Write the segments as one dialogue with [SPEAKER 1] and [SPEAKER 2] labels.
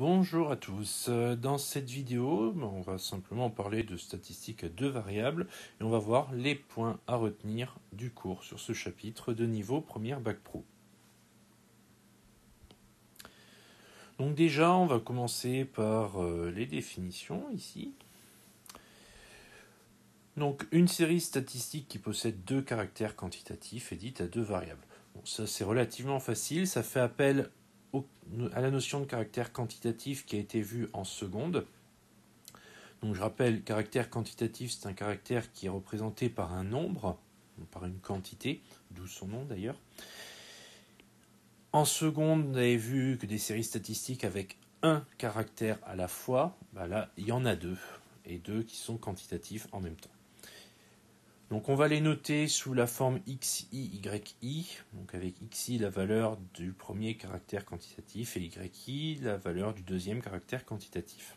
[SPEAKER 1] Bonjour à tous. Dans cette vidéo, on va simplement parler de statistiques à deux variables et on va voir les points à retenir du cours sur ce chapitre de niveau première Bac Pro. Donc déjà, on va commencer par les définitions ici. Donc une série statistique qui possède deux caractères quantitatifs est dite à deux variables. Bon, ça c'est relativement facile, ça fait appel à la notion de caractère quantitatif qui a été vue en seconde. Donc je rappelle, caractère quantitatif, c'est un caractère qui est représenté par un nombre, par une quantité, d'où son nom d'ailleurs. En seconde, vous avez vu que des séries statistiques avec un caractère à la fois, là, il y en a deux, et deux qui sont quantitatifs en même temps. Donc on va les noter sous la forme xi, yi, donc avec xi la valeur du premier caractère quantitatif et yi la valeur du deuxième caractère quantitatif.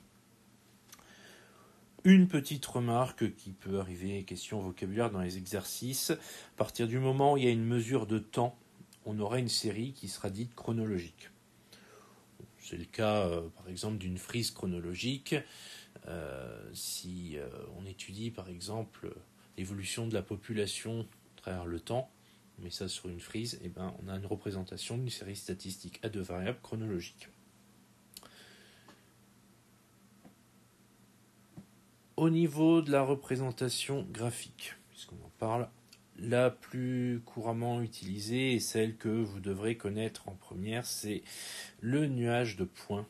[SPEAKER 1] Une petite remarque qui peut arriver, question vocabulaire dans les exercices, à partir du moment où il y a une mesure de temps, on aura une série qui sera dite chronologique. C'est le cas par exemple d'une frise chronologique. Si on étudie par exemple l'évolution de la population à travers le temps, on met ça sur une frise, et on a une représentation d'une série statistique à deux variables chronologiques. Au niveau de la représentation graphique, puisqu'on en parle, la plus couramment utilisée et celle que vous devrez connaître en première, c'est le nuage de points.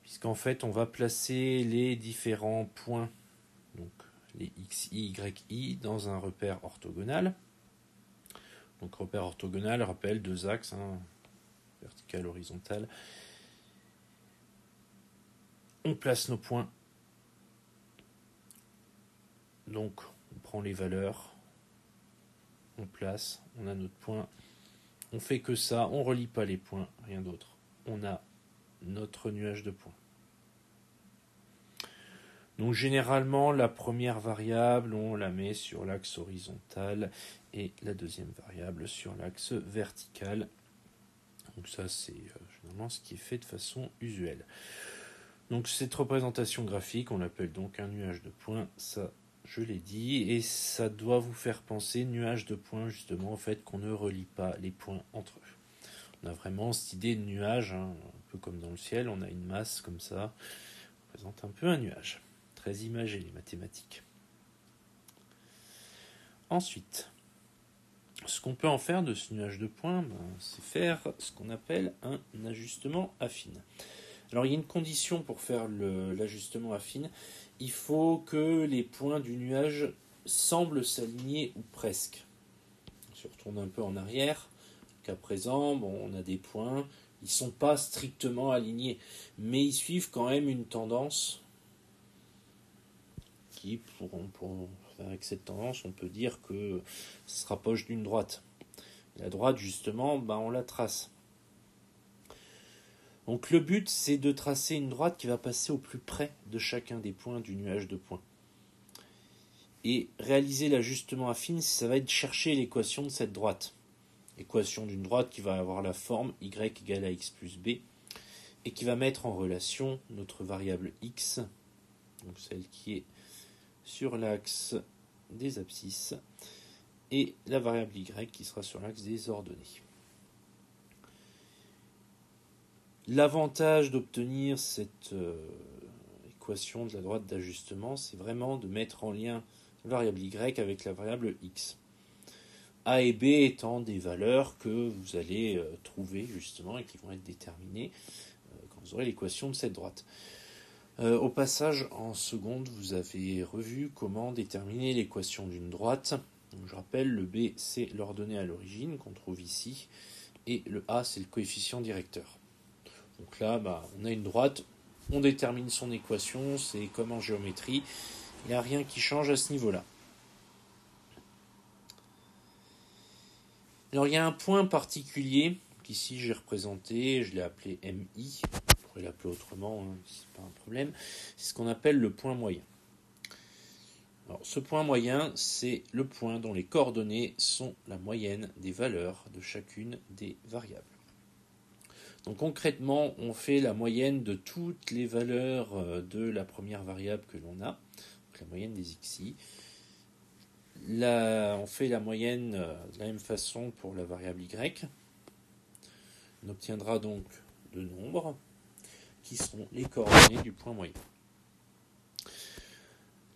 [SPEAKER 1] Puisqu'en fait, on va placer les différents points, donc les xi, yi, dans un repère orthogonal. Donc repère orthogonal rappelle deux axes, vertical, horizontal. On place nos points. Donc on prend les valeurs, on place, on a notre point. On fait que ça, on ne relie pas les points, rien d'autre. On a notre nuage de points. Donc généralement, la première variable, on la met sur l'axe horizontal et la deuxième variable sur l'axe vertical. Donc ça, c'est généralement ce qui est fait de façon usuelle. Donc cette représentation graphique, on l'appelle donc un nuage de points, ça je l'ai dit, et ça doit vous faire penser, nuage de points, justement, au fait qu'on ne relie pas les points entre eux. On a vraiment cette idée de nuage, un peu comme dans le ciel, on a une masse comme ça, on représente un peu un nuage. Très imagé, les mathématiques. Ensuite, ce qu'on peut en faire de ce nuage de points, c'est faire ce qu'on appelle un ajustement affine. Alors il y a une condition pour faire l'ajustement affine, il faut que les points du nuage semblent s'aligner ou presque. Si on retourne un peu en arrière, qu'à présent, on a des points, ils ne sont pas strictement alignés, mais ils suivent quand même une tendance qui, avec cette tendance, on peut dire que ça se rapproche d'une droite. La droite, justement, on la trace. Donc le but, c'est de tracer une droite qui va passer au plus près de chacun des points du nuage de points. Et réaliser l'ajustement affine, ça va être chercher l'équation de cette droite. Équation d'une droite qui va avoir la forme y égale à x plus b, et qui va mettre en relation notre variable x, donc celle qui est sur l'axe des abscisses, et la variable y qui sera sur l'axe des ordonnées. L'avantage d'obtenir cette équation de la droite d'ajustement, c'est vraiment de mettre en lien la variable y avec la variable x. A et b étant des valeurs que vous allez trouver justement et qui vont être déterminées quand vous aurez l'équation de cette droite. Au passage, en seconde, vous avez revu comment déterminer l'équation d'une droite. Donc, je rappelle, le b, c'est l'ordonnée à l'origine qu'on trouve ici, et le a, c'est le coefficient directeur. Donc là, on a une droite, on détermine son équation, c'est comme en géométrie, il n'y a rien qui change à ce niveau-là. Alors il y a un point particulier qu'ici j'ai représenté, je l'ai appelé MI, on pourrait l'appeler autrement, c'est pas un problème, c'est ce qu'on appelle le point moyen. Alors ce point moyen, c'est le point dont les coordonnées sont la moyenne des valeurs de chacune des variables. Donc concrètement, on fait la moyenne de toutes les valeurs de la première variable que l'on a, donc la moyenne des xi. Là, on fait la moyenne de la même façon pour la variable y. On obtiendra donc deux nombres qui seront les coordonnées du point moyen.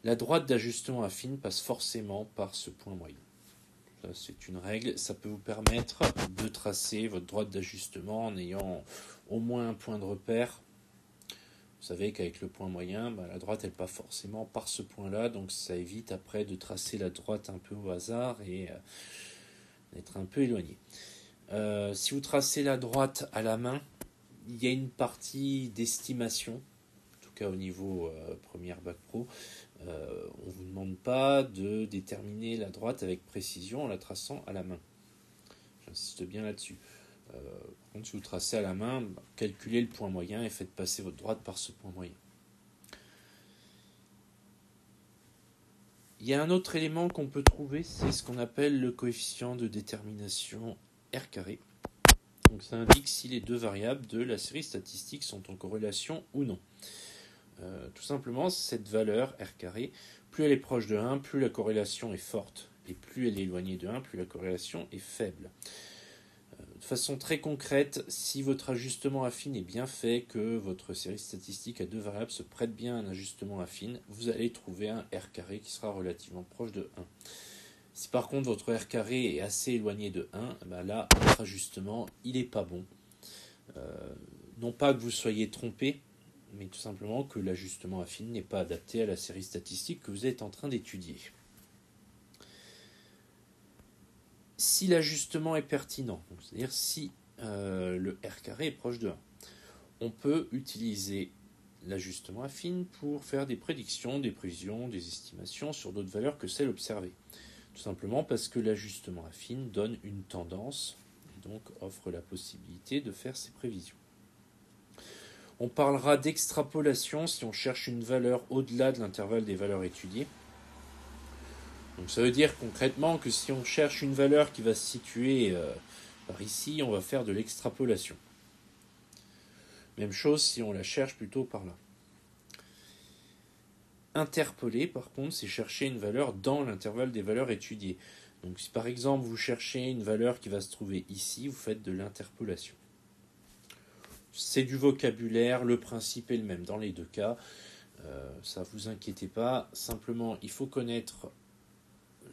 [SPEAKER 1] La droite d'ajustement affine passe forcément par ce point moyen. Ça, c'est une règle. Ça peut vous permettre de tracer votre droite d'ajustement en ayant au moins un point de repère. Vous savez qu'avec le point moyen, la droite, elle pas forcément par ce point-là, donc ça évite après de tracer la droite un peu au hasard et d'être un peu éloigné. Si vous tracez la droite à la main, il y a une partie d'estimation, en tout cas au niveau première bac pro. On ne vous demande pas de déterminer la droite avec précision en la traçant à la main. J'insiste bien là-dessus. Par contre, si vous tracez à la main, calculez le point moyen et faites passer votre droite par ce point moyen. Il y a un autre élément qu'on peut trouver, c'est ce qu'on appelle le coefficient de détermination R carré. Donc ça indique si les deux variables de la série statistique sont en corrélation ou non. Tout simplement, cette valeur R carré, plus elle est proche de 1, plus la corrélation est forte. Et plus elle est éloignée de 1, plus la corrélation est faible. De façon très concrète, si votre ajustement affine est bien fait, que votre série statistique à deux variables se prête bien à un ajustement affine, vous allez trouver un R carré qui sera relativement proche de 1. Si par contre votre R carré est assez éloigné de 1, là, votre ajustement, il n'est pas bon. Non pas que vous soyez trompé, mais tout simplement que l'ajustement affine n'est pas adapté à la série statistique que vous êtes en train d'étudier. Si l'ajustement est pertinent, c'est-à-dire si le R carré est proche de 1, on peut utiliser l'ajustement affine pour faire des prédictions, des prévisions, des estimations sur d'autres valeurs que celles observées. Tout simplement parce que l'ajustement affine donne une tendance et donc offre la possibilité de faire ces prévisions. On parlera d'extrapolation si on cherche une valeur au-delà de l'intervalle des valeurs étudiées. Donc ça veut dire concrètement que si on cherche une valeur qui va se situer par ici, on va faire de l'extrapolation. Même chose si on la cherche plutôt par là. Interpoler, par contre, c'est chercher une valeur dans l'intervalle des valeurs étudiées. Donc si par exemple vous cherchez une valeur qui va se trouver ici, vous faites de l'interpolation. C'est du vocabulaire, le principe est le même dans les deux cas. Ça vous inquiétez pas, simplement il faut connaître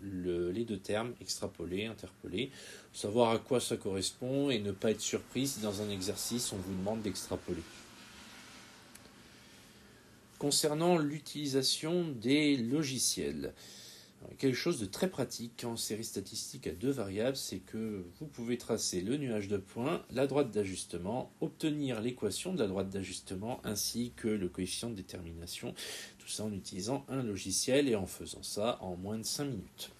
[SPEAKER 1] les deux termes, extrapoler, interpoler, savoir à quoi ça correspond et ne pas être surpris si dans un exercice on vous demande d'extrapoler. Concernant l'utilisation des logiciels, quelque chose de très pratique en série statistique à deux variables, c'est que vous pouvez tracer le nuage de points, la droite d'ajustement, obtenir l'équation de la droite d'ajustement ainsi que le coefficient de détermination, tout ça en utilisant un logiciel et en faisant ça en moins de 5 minutes.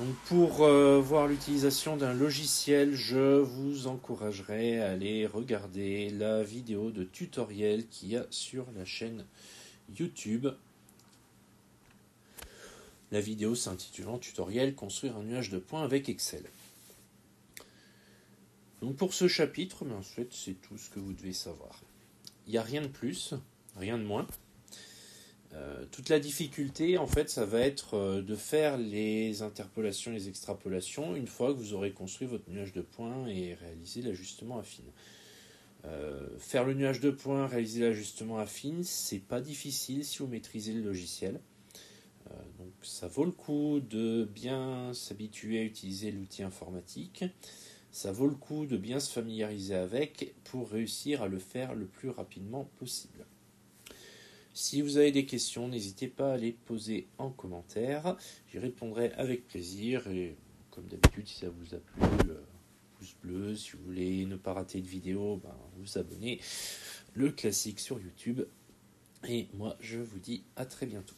[SPEAKER 1] Donc pour voir l'utilisation d'un logiciel, je vous encouragerai à aller regarder la vidéo de tutoriel qu'il y a sur la chaîne YouTube. La vidéo s'intitulant Tutoriel construire un nuage de points avec Excel. Donc pour ce chapitre, en fait, c'est tout ce que vous devez savoir. Il n'y a rien de plus, rien de moins. Toute la difficulté, en fait, ça va être de faire les interpolations, les extrapolations, une fois que vous aurez construit votre nuage de points et réalisé l'ajustement affine. Faire le nuage de points, réaliser l'ajustement affine, c'est pas difficile si vous maîtrisez le logiciel. Donc ça vaut le coup de bien s'habituer à utiliser l'outil informatique. Ça vaut le coup de bien se familiariser avec pour réussir à le faire le plus rapidement possible. Si vous avez des questions, n'hésitez pas à les poser en commentaire. J'y répondrai avec plaisir. Et comme d'habitude, si ça vous a plu, pouce bleu. Si vous voulez ne pas rater de vidéo, vous abonnez. Le classique sur YouTube. Et moi, je vous dis à très bientôt.